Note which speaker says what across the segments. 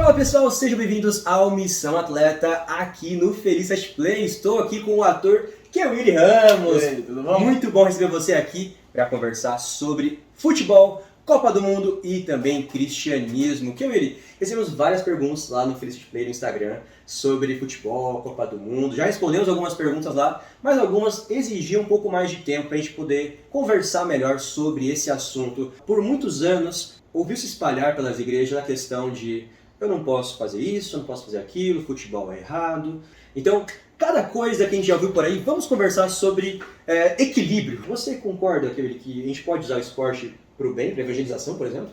Speaker 1: Fala pessoal, sejam bem-vindos ao Missão Atleta aqui no Feliz Play. Estou aqui com o ator Kewilly Ramos.
Speaker 2: E aí, tudo bom?
Speaker 1: Muito bom receber você aqui para conversar sobre futebol, Copa do Mundo e também cristianismo. Kewilly, recebemos várias perguntas lá no Feliz Play no Instagram sobre futebol, Copa do Mundo. Já respondemos algumas perguntas lá, mas algumas exigiam um pouco mais de tempo para a gente poder conversar melhor sobre esse assunto. Por muitos anos, ouviu-se espalhar pelas igrejas a questão de eu não posso fazer isso, eu não posso fazer aquilo, futebol é errado. Então, cada coisa que a gente já ouviu por aí, vamos conversar sobre equilíbrio. Você concorda, Kewilly, que a gente pode usar o esporte para o bem, para evangelização, por exemplo?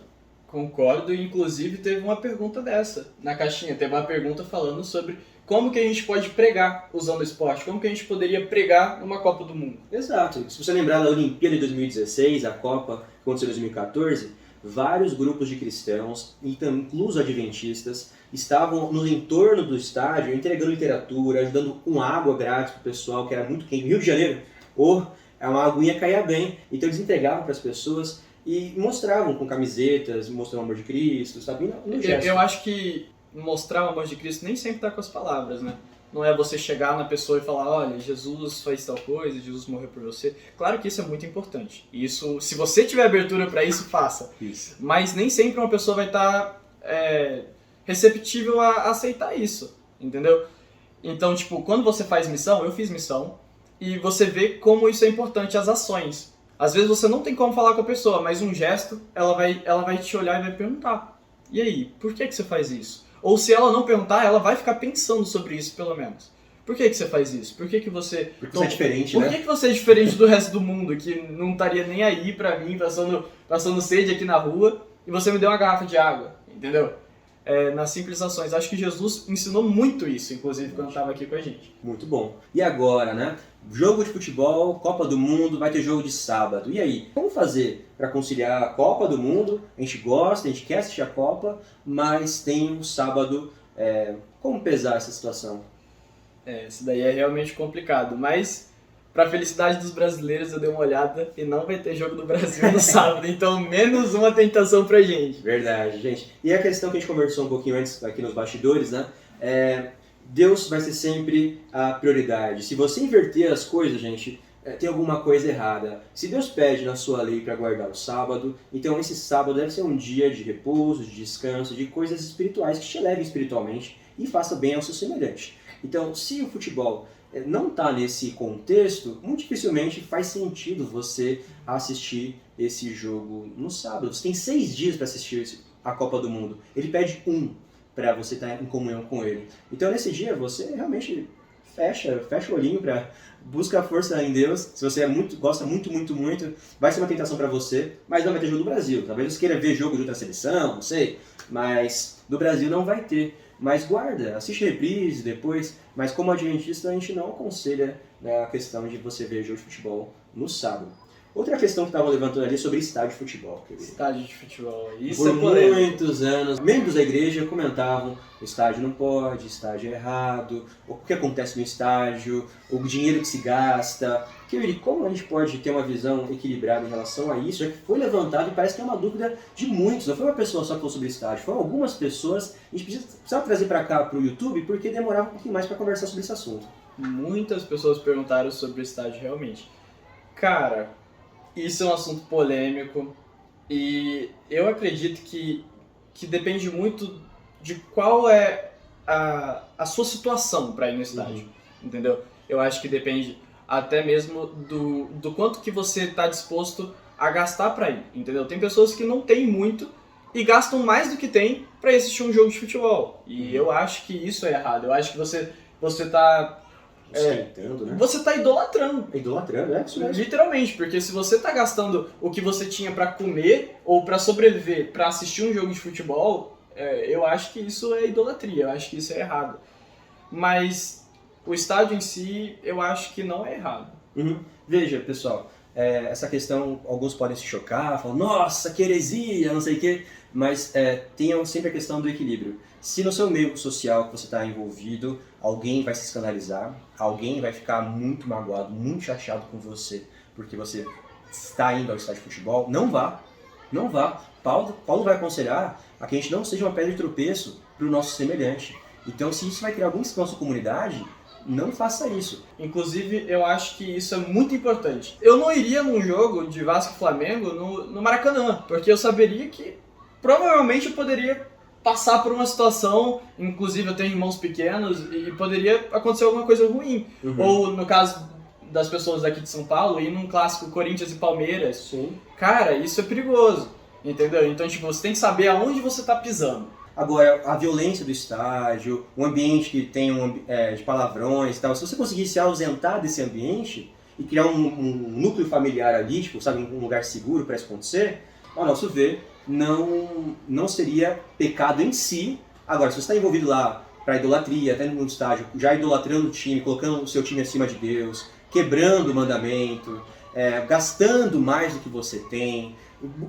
Speaker 2: Concordo, e inclusive teve uma pergunta dessa na caixinha. Teve uma pergunta falando sobre como que a gente pode pregar usando o esporte, como que a gente poderia pregar numa Copa do Mundo.
Speaker 1: Exato. Se você lembrar da Olimpíada de 2016, a Copa que aconteceu em 2014, vários grupos de cristãos, incluso adventistas, estavam no entorno do estádio entregando literatura, ajudando com água grátis para o pessoal, que era muito quente. Rio de Janeiro, uma aguinha caía bem. Então eles entregavam para as pessoas e mostravam com camisetas, mostrando o amor de Cristo, sabe? No gesto.
Speaker 2: Eu acho que mostrar o amor de Cristo nem sempre está com as palavras, né? Não é você chegar na pessoa e falar, olha, Jesus faz tal coisa, Jesus morreu por você. Claro que isso é muito importante. Isso, se você tiver abertura para isso, faça.
Speaker 1: Isso.
Speaker 2: Mas nem sempre uma pessoa vai estar receptível a aceitar isso, entendeu? Então, tipo, quando você faz missão, eu fiz missão, e você vê como isso é importante, as ações. Às vezes você não tem como falar com a pessoa, mas um gesto, ela vai te olhar e vai perguntar. E aí, por que você faz isso? Ou se ela não perguntar, ela vai ficar pensando sobre isso, pelo menos. Por que você faz isso? Por que você...
Speaker 1: Porque você é diferente,
Speaker 2: Por
Speaker 1: né?
Speaker 2: que você é diferente do resto do mundo, que não estaria nem aí pra mim, passando sede aqui na rua, e você me deu uma garrafa de água, entendeu? Nas simples ações. Acho que Jesus ensinou muito isso, inclusive, quando estava aqui com a gente.
Speaker 1: Muito bom. E agora, né? Jogo de futebol, Copa do Mundo, vai ter jogo de sábado. E aí, como fazer para conciliar a Copa do Mundo? A gente gosta, a gente quer assistir a Copa, mas tem um sábado. Como pesar essa situação?
Speaker 2: Isso daí é realmente complicado, mas para felicidade dos brasileiros eu dei uma olhada e não vai ter jogo do Brasil no sábado, então menos uma tentação pra gente.
Speaker 1: Verdade, gente. E a questão que a gente conversou um pouquinho antes aqui nos bastidores, né? Deus vai ser sempre a prioridade. Se você inverter as coisas, gente, tem alguma coisa errada. Se Deus pede na sua lei para guardar o sábado, então esse sábado deve ser um dia de repouso, de descanso, de coisas espirituais que te levem espiritualmente e faça bem ao seu semelhante. Então, se o futebol não está nesse contexto, muito dificilmente faz sentido você assistir esse jogo no sábado. Você tem 6 dias para assistir a Copa do Mundo. Ele pede para você estar em comunhão com ele. Então, nesse dia, você realmente fecha o olhinho, busca a força em Deus. Se você gosta muito, vai ser uma tentação para você, mas não vai ter jogo do Brasil. Talvez você queira ver jogo de outra seleção, não sei, mas do Brasil não vai ter. Mas guarda, assiste reprise depois, mas como adventista a gente não aconselha, né, a questão de você ver jogo de futebol no sábado. Outra questão que estavam levantando ali é sobre estádio de futebol.
Speaker 2: Estádio de futebol, isso
Speaker 1: Por
Speaker 2: é polêmico.
Speaker 1: muitos anos, membros da igreja comentavam o estádio não pode, estádio é errado, o que acontece no estádio, o dinheiro que se gasta. Kewilly, como a gente pode ter uma visão equilibrada em relação a isso, já que foi levantado e parece que é uma dúvida de muitos, não foi uma pessoa só que falou sobre estádio, foram algumas pessoas, a gente precisava trazer para cá, para o YouTube, porque demorava um pouquinho mais para conversar sobre esse assunto.
Speaker 2: Muitas pessoas perguntaram sobre o estádio realmente. Cara, isso é um assunto polêmico e eu acredito que depende muito de qual é a sua situação para ir no estádio, entendeu? Eu acho que depende até mesmo do quanto que você está disposto a gastar para ir, entendeu? Tem pessoas que não têm muito e gastam mais do que tem para assistir um jogo de futebol e eu acho que isso é errado. Eu acho que você está
Speaker 1: Ostentando, né?
Speaker 2: Você tá idolatrando.
Speaker 1: Idolatrando, isso mesmo.
Speaker 2: Literalmente, porque se você tá gastando o que você tinha pra comer ou pra sobreviver pra assistir um jogo de futebol, eu acho que isso é idolatria, eu acho que isso é errado. Mas o estádio em si, eu acho que não é errado.
Speaker 1: Veja, pessoal, essa questão, alguns podem se chocar, falam, nossa, que heresia, não sei o quê, mas tenham sempre a questão do equilíbrio. Se no seu meio social que você está envolvido, alguém vai se escandalizar, alguém vai ficar muito magoado, muito chateado com você, porque você está indo ao estádio de futebol, não vá. Não vá. Paulo vai aconselhar a que a gente não seja uma pedra de tropeço para o nosso semelhante. Então, se isso vai criar algum risco na sua comunidade, não faça isso.
Speaker 2: Inclusive, eu acho que isso é muito importante. Eu não iria num jogo de Vasco e Flamengo no Maracanã, porque eu saberia que provavelmente eu poderia passar por uma situação, inclusive eu tenho irmãos pequenos, e poderia acontecer alguma coisa ruim. Ou, no caso das pessoas daqui de São Paulo, ir num clássico Corinthians e Palmeiras.
Speaker 1: Sim.
Speaker 2: Cara, isso é perigoso, entendeu? Então, tipo, você tem que saber aonde você tá pisando.
Speaker 1: Agora, a violência do estádio, um ambiente que tem de palavrões e tal, se você conseguir se ausentar desse ambiente e criar um núcleo familiar ali, tipo, sabe, um lugar seguro para isso acontecer, ao nosso ver, não seria pecado em si. Agora, se você está envolvido lá para idolatria, até no estádio, já idolatrando o time, colocando o seu time acima de Deus, quebrando o mandamento, gastando mais do que você tem,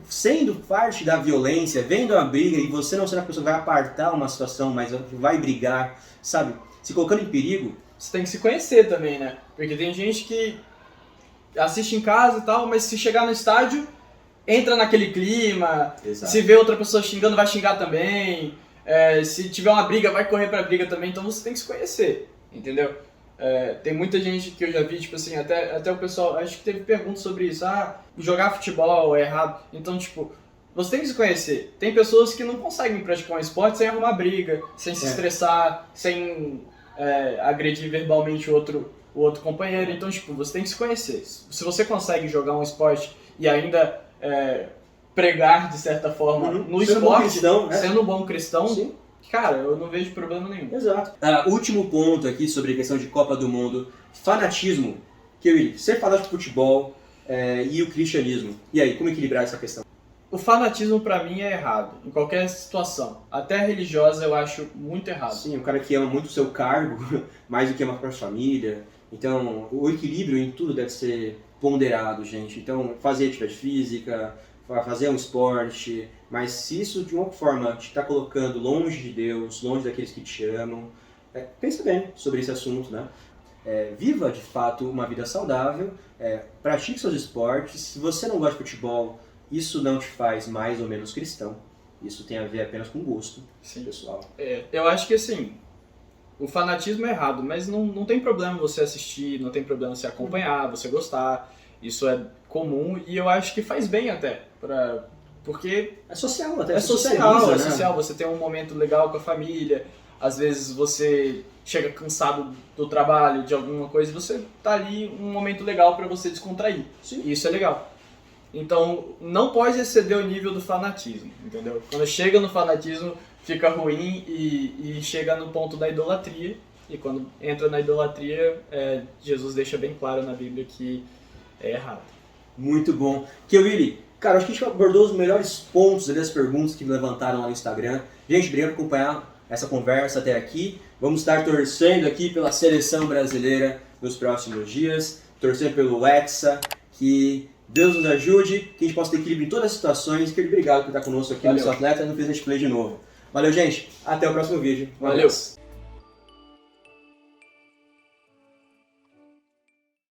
Speaker 1: sendo parte da violência, vendo a briga e você não sendo a pessoa que vai apartar uma situação, mas vai brigar, sabe? Se colocando em perigo.
Speaker 2: Você tem que se conhecer também, né? Porque tem gente que assiste em casa e tal, mas se chegar no estádio, entra naquele clima.
Speaker 1: Exato.
Speaker 2: Se vê outra pessoa xingando, vai xingar também. Se tiver uma briga, vai correr pra briga também. Então você tem que se conhecer, entendeu? Tem muita gente que eu já vi, tipo assim, até o pessoal, acho que teve perguntas sobre isso, jogar futebol é errado. Então, tipo, você tem que se conhecer. Tem pessoas que não conseguem praticar um esporte sem arrumar briga, sem se estressar, sem agredir verbalmente o outro companheiro. Então, tipo, você tem que se conhecer. Se você consegue jogar um esporte e ainda pregar, de certa forma, no
Speaker 1: sendo
Speaker 2: esporte,
Speaker 1: cristão,
Speaker 2: sendo um bom cristão,
Speaker 1: sim.
Speaker 2: Cara, eu não vejo problema nenhum.
Speaker 1: Exato. Último ponto aqui sobre a questão de Copa do Mundo. Fanatismo. Ser fanático de futebol e o cristianismo. E aí, como equilibrar essa questão?
Speaker 2: O fanatismo pra mim é errado, em qualquer situação. Até religiosa eu acho muito errado.
Speaker 1: Sim, um cara que ama muito o seu cargo, mais do que ama a própria família. Então, o equilíbrio em tudo deve ser ponderado, gente. Então, fazer atividade física, fazer um esporte, mas se isso de uma forma te está colocando longe de Deus, longe daqueles que te amam, pensa bem sobre esse assunto, né? Viva de fato uma vida saudável, pratique seus esportes. Se você não gosta de futebol, isso não te faz mais ou menos cristão. Isso tem a ver apenas com gosto. Sim. Pessoal.
Speaker 2: Eu acho que assim, o fanatismo é errado, mas não tem problema você assistir, não tem problema você acompanhar, você gostar. Isso é comum e eu acho que faz bem até, porque
Speaker 1: é social até.
Speaker 2: É social, você tem um momento legal com a família, às vezes você chega cansado do trabalho, de alguma coisa, você tá ali um momento legal para você descontrair. Sim. E isso é legal. Então, não pode exceder o nível do fanatismo, entendeu? Quando chega no fanatismo, fica ruim e chega no ponto da idolatria. E quando entra na idolatria, Jesus deixa bem claro na Bíblia que é errado.
Speaker 1: Muito bom. Kewili, cara, acho que a gente abordou os melhores pontos das perguntas que me levantaram lá no Instagram. Gente, obrigado por acompanhar essa conversa até aqui. Vamos estar torcendo aqui pela seleção brasileira nos próximos dias, torcendo pelo Hexa, que Deus nos ajude, que a gente possa ter equilíbrio em todas as situações. Obrigado por estar conosco aqui no Seu Atleta e no Business Play de novo. Valeu, gente. Até o próximo vídeo.
Speaker 2: Valeu.